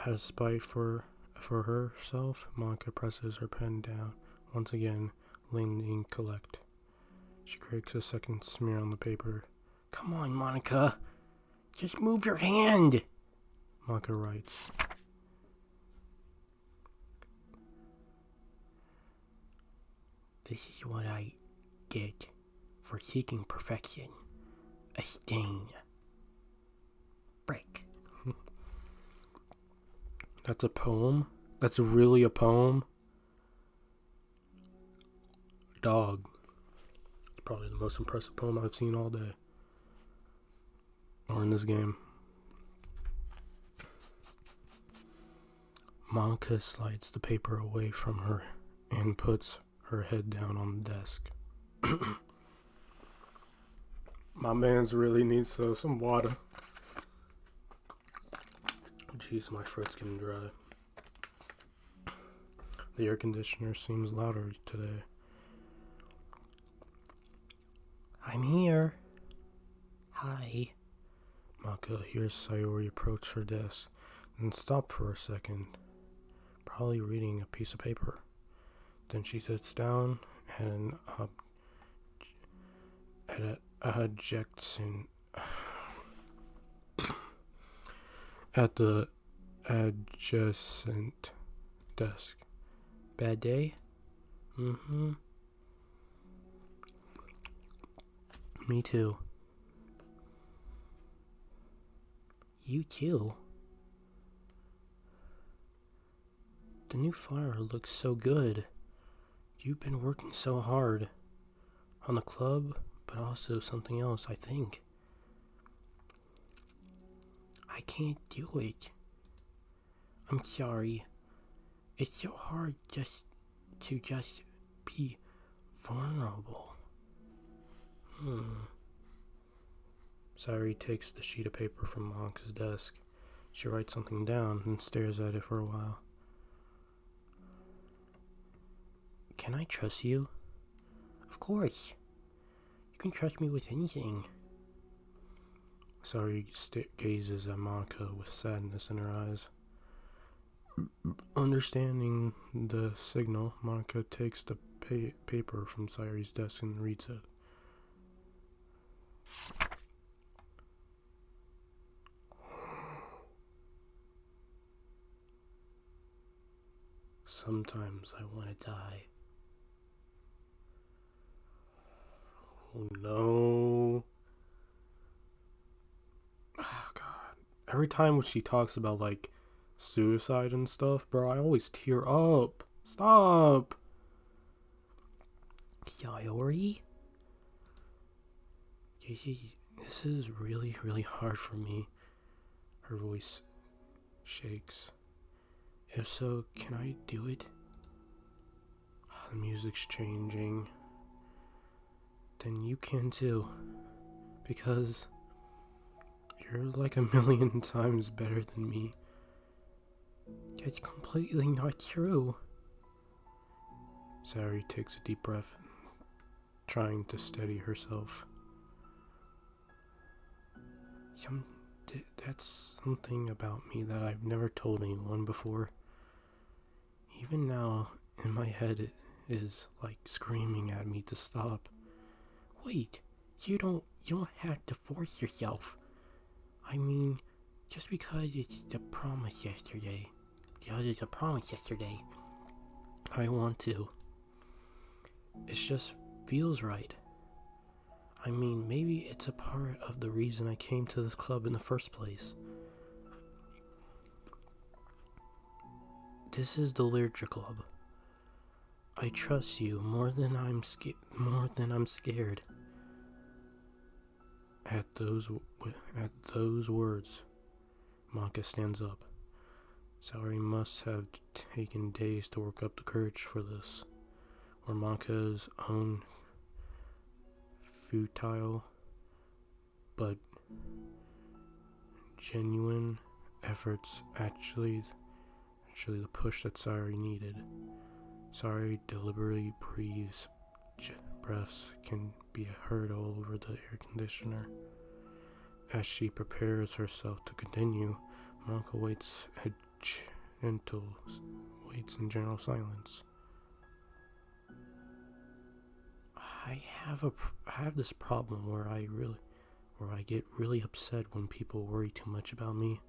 of spite for herself, Monica presses her pen down, once again letting the ink collect. She creates a second smear on the paper. Come on, Monica. Just move your hand. Monica writes. This is what I get for seeking perfection. A stain. Break. That's a poem? That's really a poem? Dog. It's probably the most impressive poem I've seen all day. Or in this game. Monica slides the paper away from her and puts her head down on the desk. My man's really needs some water. Jeez, my throat's getting dry. The air conditioner seems louder today. I'm here. Hi. Monica hears Sayori approach her desk and stop for a second, probably reading a piece of paper. Then she sits down and at the adjacent desk. Bad day? Mm-hmm. Me too. You too? The new flyer looks so good. You've been working so hard. On the club, but also something else, I think. I can't do it. I'm sorry. It's so hard to be vulnerable. Sayori takes the sheet of paper from Monica's desk. She writes something down and stares at it for a while. Can I trust you? Of course. You can trust me with anything. Sayori gazes at Monica with sadness in her eyes. Understanding the signal, Monica takes the paper from Sayori's desk and reads it. Sometimes I want to die. Oh no. Oh god. Every time when she talks about like suicide and stuff, bro, I always tear up. Stop. Sayori? This is really, really hard for me. Her voice shakes. If so, can I do it? The music's changing. Then you can too. Because you're like a million times better than me. That's completely not true. Sayori takes a deep breath, trying to steady herself. That's something about me that I've never told anyone before. Even now, in my head, it is like screaming at me to stop. Wait, you don't have to force yourself. I mean, just because it's the promise yesterday. It's a promise yesterday. I want to. It just feels right. I mean, maybe it's a part of the reason I came to this club in the first place. This is the Literature Club. I trust you more than I'm scared. At those words, Maka stands up. Sayori must have taken days to work up the courage for this, or Maka's own futile but genuine efforts actually the push that Sayori needed. Sayori deliberately breathes. Breaths can be heard all over the air conditioner. As she prepares herself to continue, Maka waits in general silence. I have this problem where I get really upset when people worry too much about me.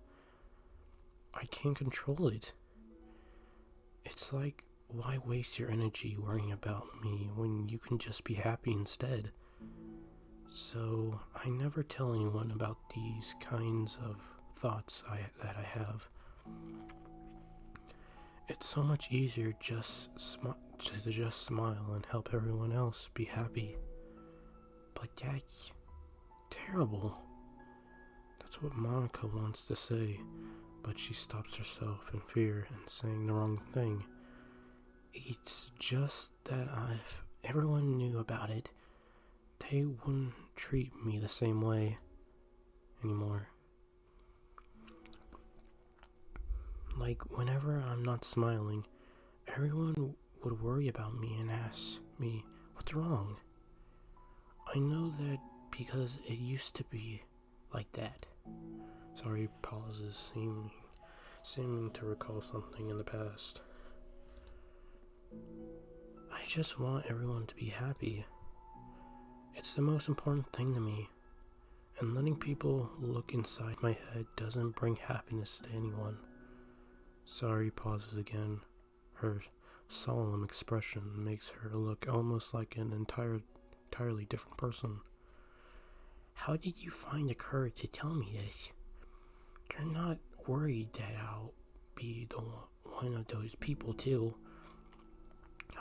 I can't control it. It's like, why waste your energy worrying about me when you can just be happy instead? So I never tell anyone about these kinds of thoughts that I have. It's so much easier to just smile and help everyone else be happy. But that's terrible. That's what Monica wants to say, but she stops herself in fear and saying the wrong thing. It's just that if everyone knew about it, they wouldn't treat me the same way anymore. Like, whenever I'm not smiling, everyone would worry about me and ask me, what's wrong? I know that because it used to be like that. Sayori pauses, seeming to recall something in the past. I just want everyone to be happy. It's the most important thing to me. And letting people look inside my head doesn't bring happiness to anyone. Sayori pauses again. Her solemn expression makes her look almost like an entirely different person. How did you find the courage to tell me this? You're not worried that I'll be the one of those people too.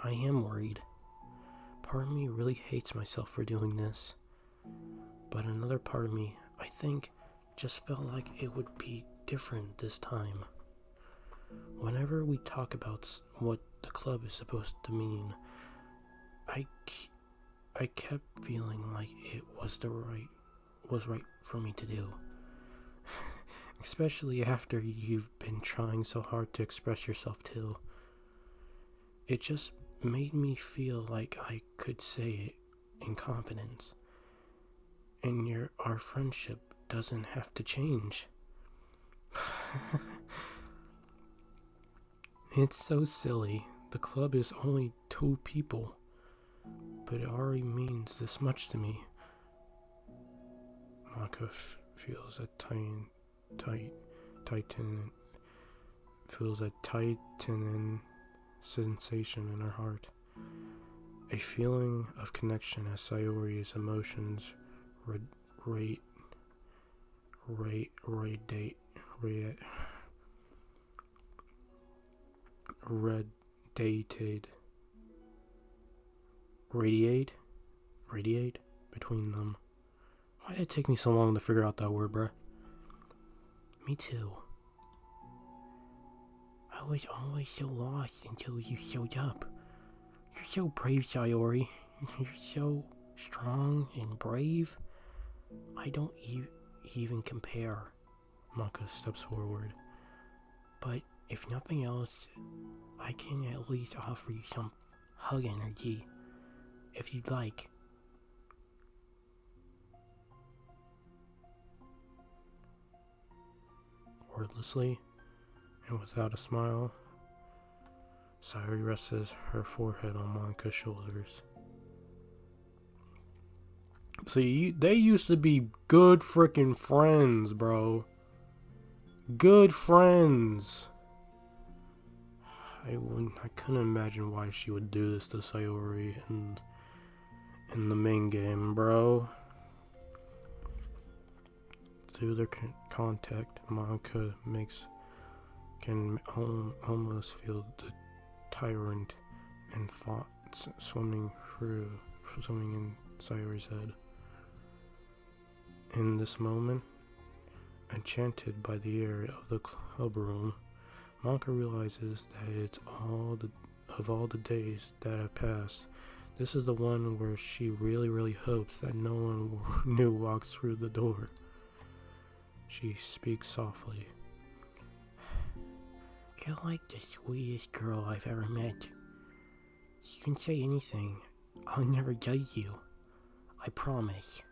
I am worried. Part of me really hates myself for doing this. But another part of me, I think, just felt like it would be different this time. Whenever we talk about what the club is supposed to mean, I kept feeling like it was right for me to do. Especially after you've been trying so hard to express yourself too. It just made me feel like I could say it in confidence. And our friendship doesn't have to change. It's so silly. The club is only 2 people, but it already means this much to me. Maka feels a tightening sensation in her heart. A feeling of connection as Sayori's emotions radiated radiate between them. Why did it take me so long to figure out that word, bruh? Me too. I was always so lost until you showed up. You're so brave, Sayori. You're so strong and brave. I don't even compare. Maka steps forward. But if nothing else, I can at least offer you some hug energy, if you'd like. Wordlessly, and without a smile, Sayori rests her forehead on Monka's shoulders. See, they used to be good freaking friends, bro. Good friends. I couldn't imagine why she would do this to Sayori in the main game, bro. Through their contact, Monka can almost feel the tyrant and thoughts swimming in Sayori's head. In this moment, enchanted by the air of the club room, Monka realizes that it's of all the days that have passed, this is the one where she really hopes that no one new walks through the door. She speaks softly. You're like the sweetest girl I've ever met. You can say anything. I'll never judge you. I promise.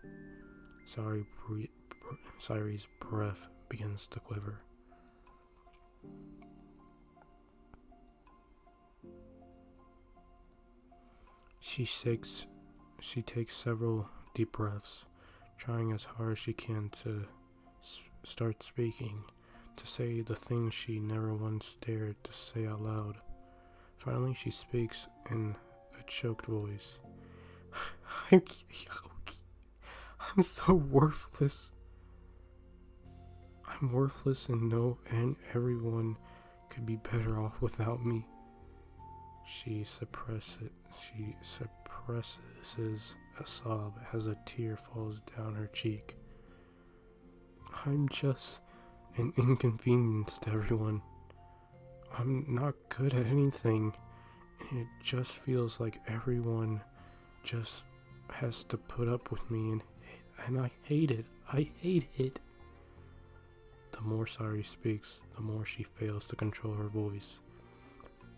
Sayori's breath begins to quiver. She takes several deep breaths, trying as hard as she can to start speaking, to say the things she never once dared to say out loud. Finally, she speaks in a choked voice. I'm so worthless. I'm worthless and everyone could be better off without me. She suppresses a sob as a tear falls down her cheek. I'm just an inconvenience to everyone. I'm not good at anything, and it just feels like everyone just has to put up with me, and I hate it. I hate it. The more Sayori speaks, the more she fails to control her voice.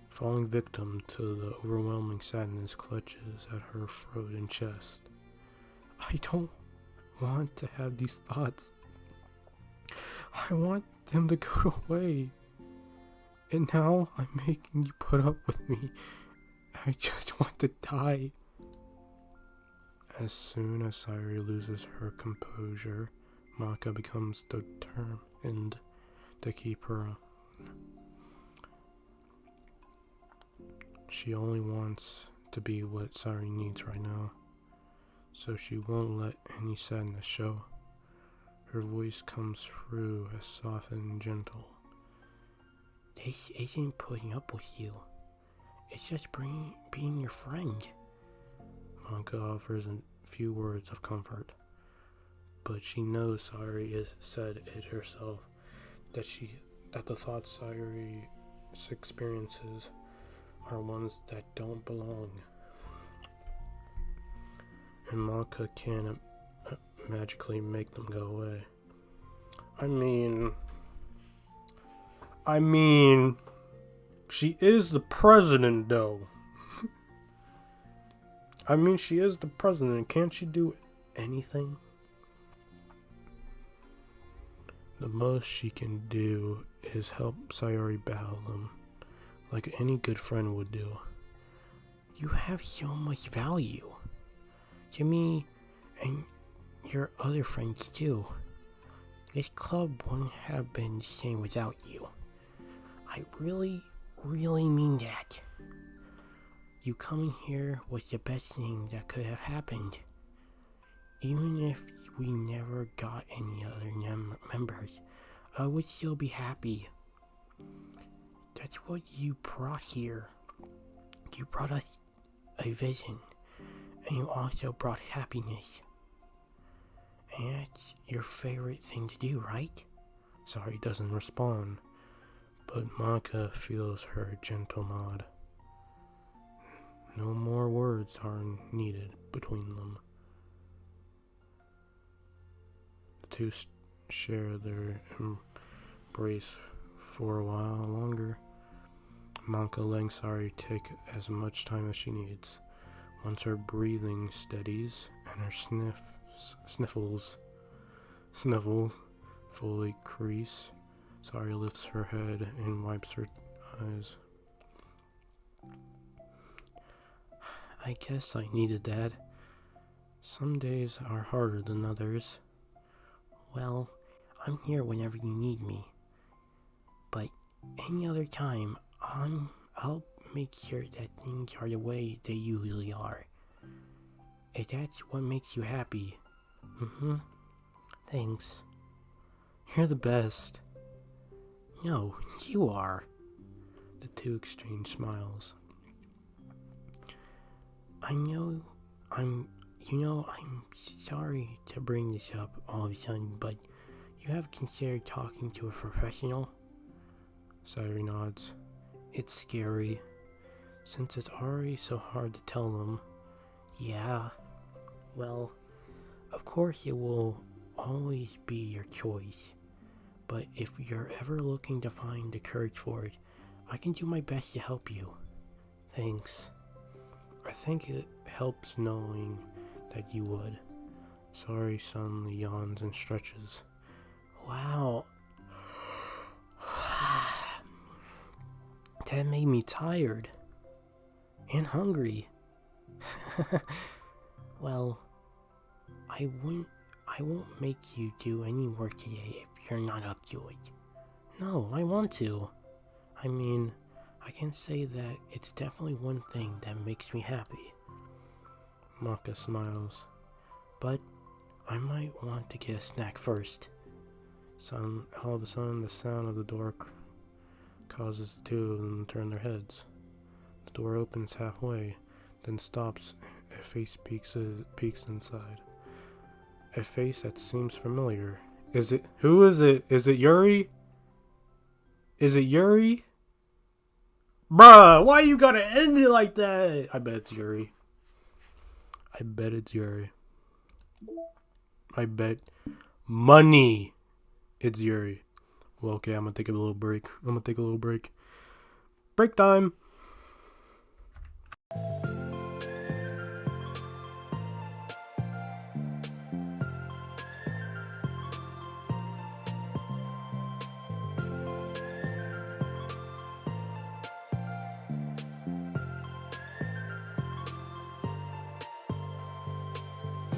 Falling victim to the overwhelming sadness clutches at her throat and chest. I don't want to have these thoughts. I want them to go away. And now I'm making you put up with me. I just want to die. As soon as Sayori loses her composure, Maka becomes determined to keep her. She only wants to be what Sayori needs right now, so she won't let any sadness show. Her voice comes through as soft and gentle. This isn't putting up with you. It's just being your friend. Monka offers a few words of comfort, but she knows Sayori has said it herself, that the thoughts Sayori experiences are ones that don't belong. And Monka can't magically make them go away. I mean, she is the president, though. She is the president. Can't she do anything? The most she can do is help Sayori battle them, like any good friend would do. You have so much value to me and your other friends too. This club wouldn't have been the same without you. I really really mean that. You coming here was the best thing that could have happened. Even if we never got any other members, I would still be happy. That's what you brought here. You brought us a vision, and you also brought happiness. And that's your favorite thing to do, right? Sari doesn't respond, but Monica feels her gentle nod. No more words are needed between them. The two share their embrace for a while longer. Monica letting Sari take as much time as she needs. Once her breathing steadies and her sniffles fully crease, Sari lifts her head and wipes her eyes. I guess I needed that. Some days are harder than others. Well, I'm here whenever you need me. But any other time, I'll make sure that things are the way they usually are. If that's what makes you happy. Thanks. You're the best. No, you are. The two exchange smiles. I'm sorry to bring this up all of a sudden, but you have considered talking to a professional? Sari nods. It's scary, since it's already so hard to tell them. Yeah. Well, of course it will always be your choice, but if you're ever looking to find the courage for it, I can do my best to help you. Thanks. I think it helps knowing that you would. Sari suddenly yawns and stretches. Wow. That made me tired. And hungry. Well, I won't make you do any work today if you're not up to it. No, I want to. I mean, I can say that it's definitely one thing that makes me happy. Maka smiles. But I might want to get a snack first. All of a sudden, the sound of the door causes the two of them to turn their heads. The door opens halfway, then stops. A face peeks inside. A face that seems familiar. Who is it? Is it Yuri? Is it Yuri? Bruh, why you gotta end it like that? I bet it's Yuri. I bet money it's Yuri. Well, okay, I'm gonna take a little break. Break time.